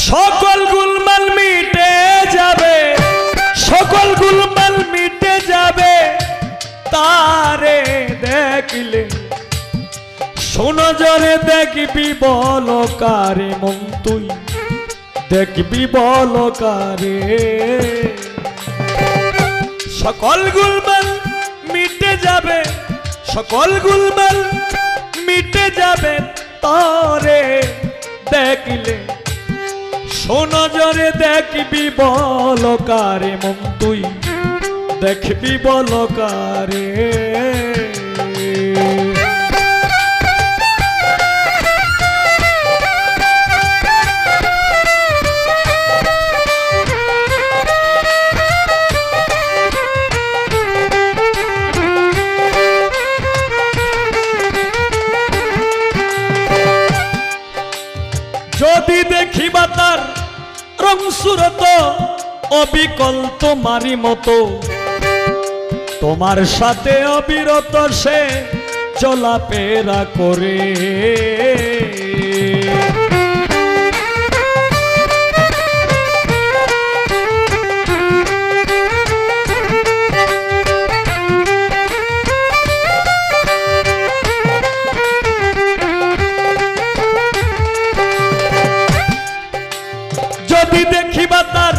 সকল গুলমাল মিটে যাবে, সকল গুলমাল মিটে যাবে তারে দেখলে। শোনো জরে দেখবি বল কারে মন তুই, দেখবি বল কারে। সকল গুলমাল মিটে যাবে, সকল গুলমাল মিটে যাবে তারে দেখলে। শোনো জরে দেখবি বল কারে মন তুই, দেখবি বল কারে। যদি দেখিবা তার রং সুরত অবিকল তোমারই মতো, তোমার সাথে অবিরত সে চলাফেরা করে। যদি দেখিবা তার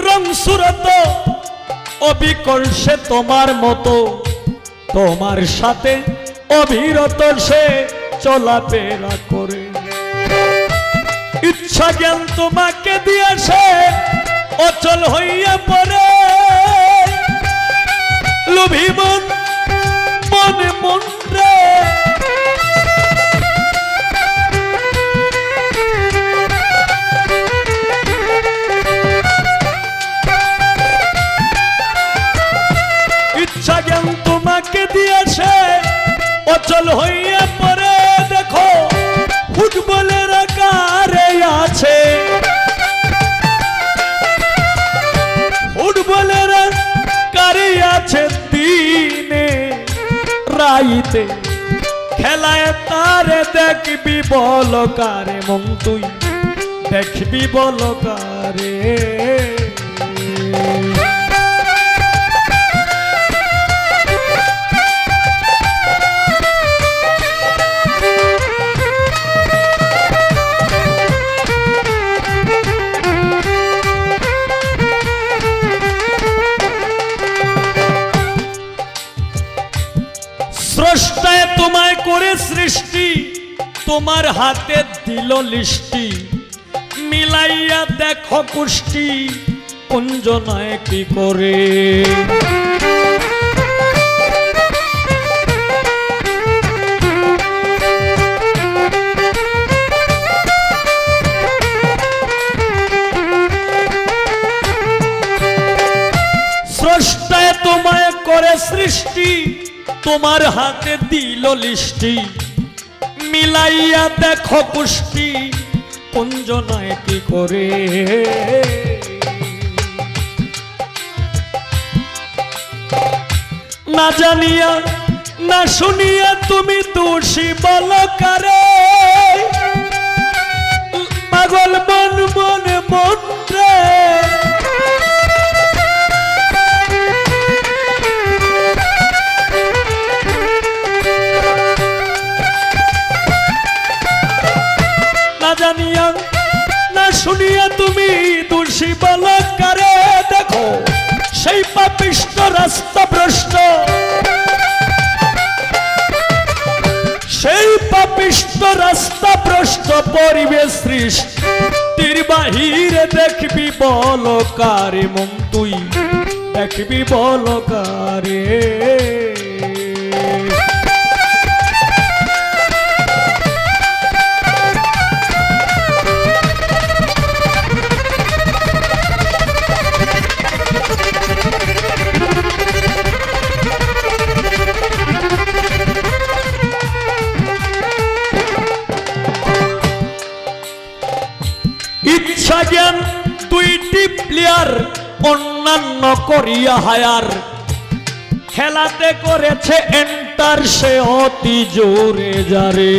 রং সুরত অবিকল সে তোমার মতো, তোমার সাথে অবিরত সে চলাফেরা করে। ইচ্ছা জ্ঞান তোমাকে দিয়েছে অচল হইয়া পড়ে, লোভী মন মনে মন রে। ইচ্ছা জ্ঞান তোমাকে দিয়েছে অচল হইয়া পড়ে। দেখো ফুটবলের আকারে আছে, ফুটবলের আকারে আছে দিনে রাইতে। খেলায় তারে দেখবি বল কারে মন তুই, দেখবি বল কারে। স্রষ্টায় তোমায় করে সৃষ্টি, তোমার হাতে দিল লিষ্টি। মিলাইয়া দেখো কুষ্টি কুঞ্জনায় কি করে। স্রষ্টায় তোমায় করে সৃষ্টি, তোমার হাতে দিল লিষ্টি। মিলাইয়া দেখো কুষ্টি কুঞ্জনায় কি করে। না জানিয়া না শুনিয়া তুমি দোষী বল কারে। পাগল মন মনে মন রে। জানিয়া না শুনিয়া তুমি দোষী বল কারে। দেখো সেই পাপিষ্ট রাস্তা ভ্রষ্ট, সেই পাপিষ্ট রাস্তা ভ্রষ্ট পরিবেশ সৃষ্টির বাহিরে দেখবি বল কারে মন তুই, দেখবি বল কারে। ইচ্ছা জ্ঞান দুইটি প্লেয়ার অন্যান্য করিয়া হায়ার। খেলাতে করেছে এন্টার সে অতি জোরে যারে।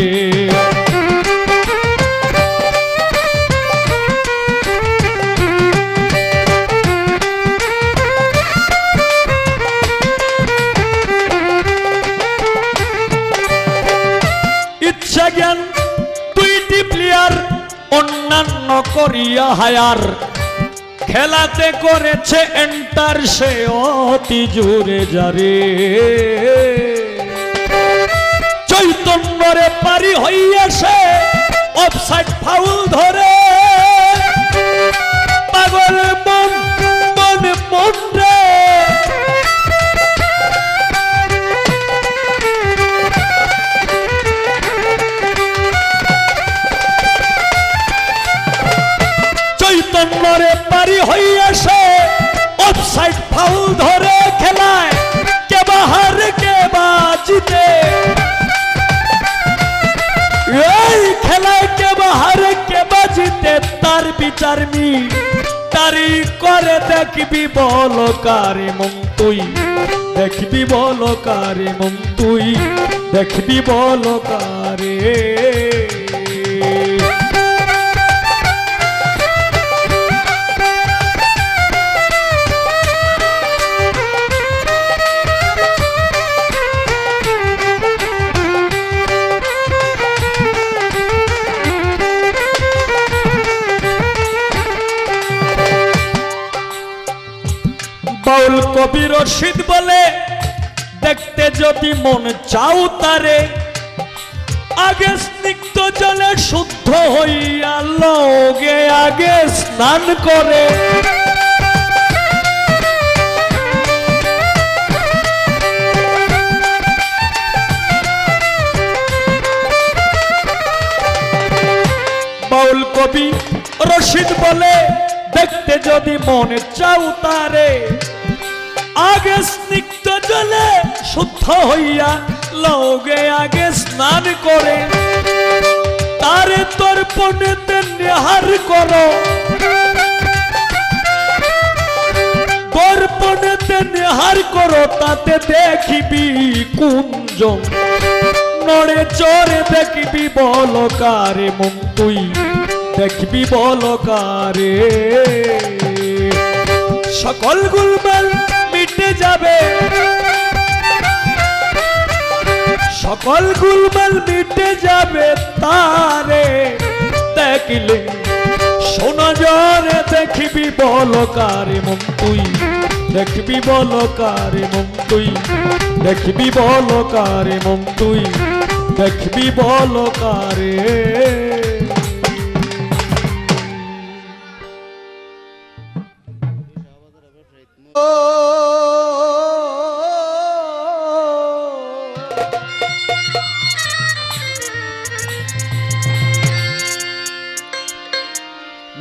জ্ঞান 2টি প্লেয়ার অন্যান্য করিয়া হায়ার খেলাতে করেছে এন্টার সে অতি জোরে যারে চৈতন্যরে পারি হইয়াছে অফসাইড ফাউল ধরে পাগল মন মন মন রে চৈতন্যরে পারি হইয়াছে অফসাইড ফাউল ধরে খেলায় কে বাহার কে বাজিতে এই খেলায় কে বাহার কে বাজিতে তার বিচার মি তারি করে দেখবি বল কারে মন তুই দেখবি বল কারে মন তুই দেখবি বল কারে বাউল কবি রশিদ বলে দেখতে যদি মন চাও তারে আগে স্নিগ্ধ জলে শুদ্ধ হইয়া লগে আগে স্নান করে বাউল কবি রশিদ বলে দেখতে যদি মন চাও তারে আগে স্নিগ্ধ জলে শুদ্ধ হইয়া লগে আগে স্নান করে তারে তর্পণেতে নিহার করো তর্পণেতে নিহার করো তাতে দেখিবি কুঞ্জ নড়ে চড়ে দেখবি বল কারে মন তুই দেখবি বল কারে সকল গুলমাল মিটে যাবে সকল গুলমাল মিটে যাবে তারে দেখলে সোনা জরে দেখবি বল কারে মন তুই দেখবি বল কারে মন তুই দেখবি বল কারে মন তুই দেখবি বল কারে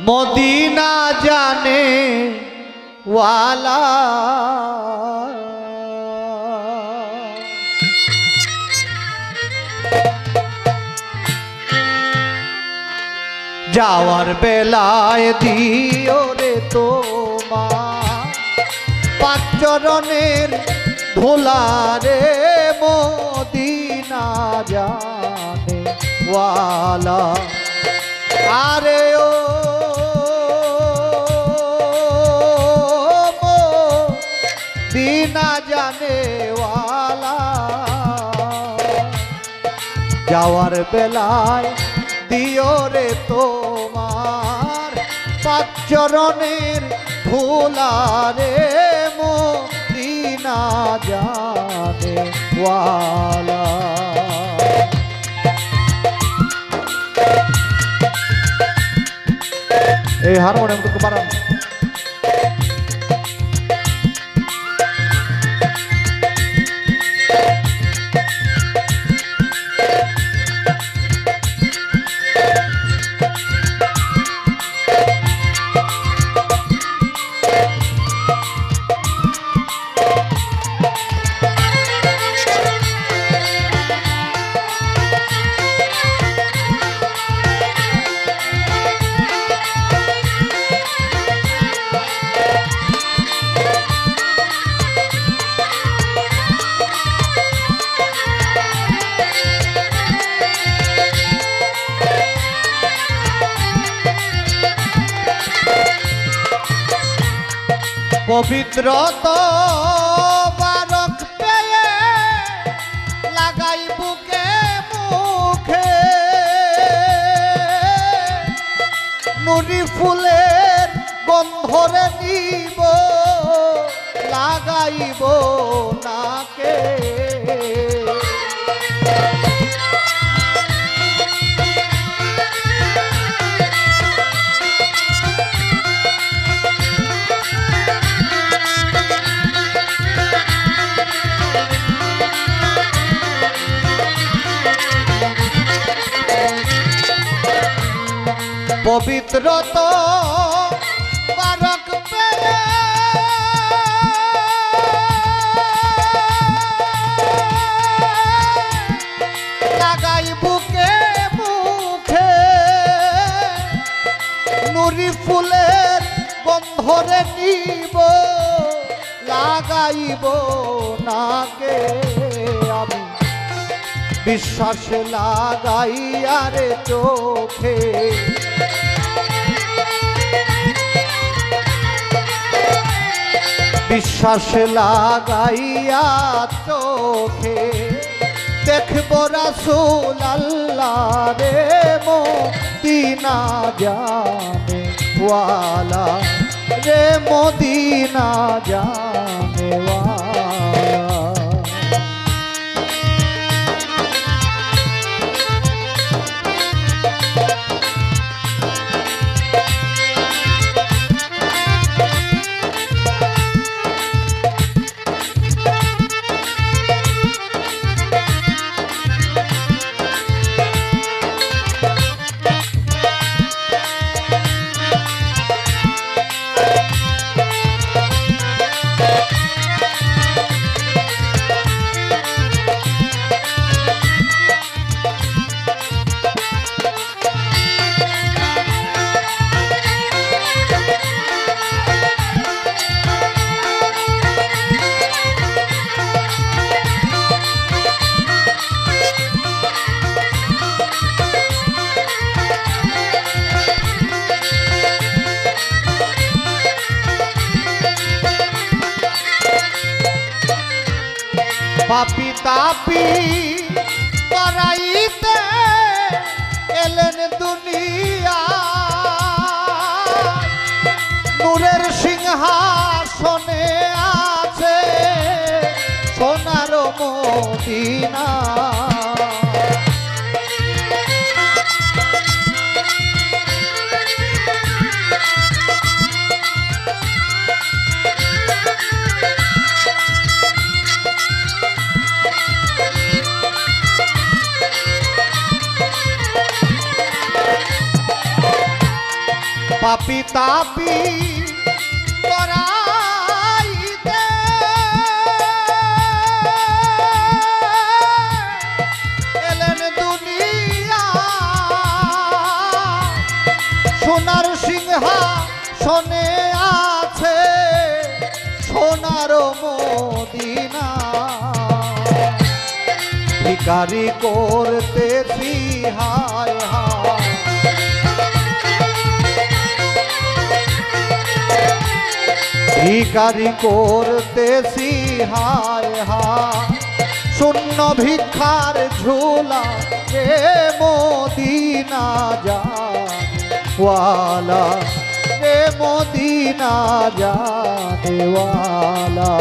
मदीना जाने वाला जावार बेलाय दियो रे तोमार पाँच चरণের धूला रे मदीना जाने वाला आरे ओ मदीना जाने वाला जावार बेलाय दियो रे तोमार पाँच चरণের धूला रे मदीना जाने वाला এই হারমোনিয়াম তো বাড়ান पवित्र तो बारक पेये लगाई बुके मुखे নুরি ফুলের গন্ধরে নিব লাগাইব নাকে পবিত্র তো বারক পেলে লাগাই বুকে মুখে নুরি ফুলের গন্ধরে নিব লাগাইব নাকে আমি বিশ্বাস লাগাইয়ারে চোখে বিশ্বাস লাগাইয়া চোখে দেখব রাসূল আল্লাহ রে মদিনা জানে ওয়ালা রে মদিনা জানে ওয়ালা পাপি তাপি করাইতে এলেন দুনিয়া নূরের সিংহাসনে আছে সোনার মদিনা পাপি তাপি করাইতে এলেন দুনিয়া সোনার সিংহাসনে আছে সোনার মদিনা ভিখারি করতেছি হায় হায় ভিখারি করতেছি হায় হায় শূন্য ভিক্ষার ঝোলা রে মদিনা জানে ওয়ালা রে মদিনা জানে ওয়ালা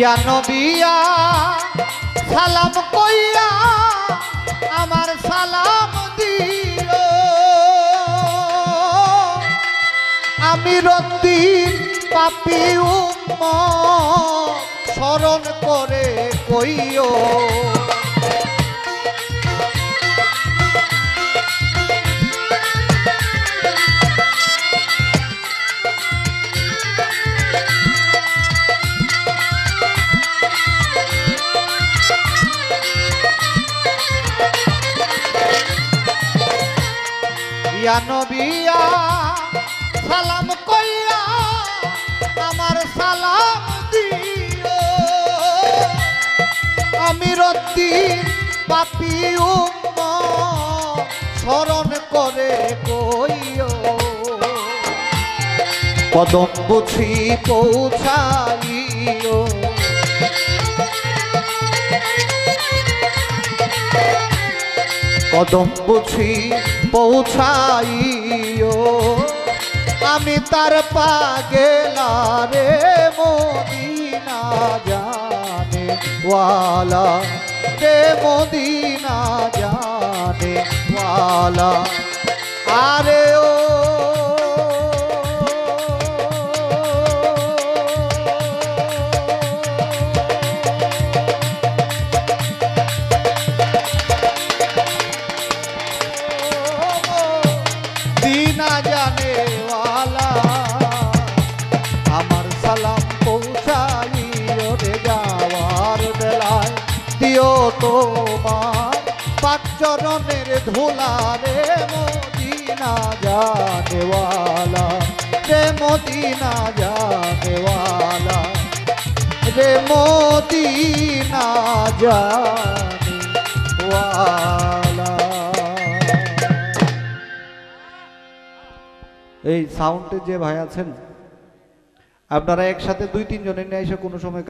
ইয়া নবিয়া সালাম কইয়া আমার সালাম দিও আমি রদ্দিন পাপী উম্মত স্মরণ করে কইও ইয়া নবিয়া সালাম কইয়া আমার সালাম দিও আমি রদ্দিন পাপী উম্মত স্মরণ করে কইও কদম বুঝি পৌঁছাইও কদম বুঝি পৌঁছাইও আমি তার পাগেলা রে মদিনা জানে ওয়ালা রে মদিনা জানে ওয়ালা আরে ও দিনা জানে ওয়ালা আমার সালাম পৌঁছাইও রে যাওয়ার বেলায় দিও তোমার পাক চরণের ধুলা রে মদিনা জানে ওয়ালা রে মদিনা জানে ওয়ালা রে মদিনা জানে ওয়ালা। এই সাউন্ডে যে ভাই আছেন আপনারা একসাথে 2-3 জনের নিয়ে এসে কোনো সময়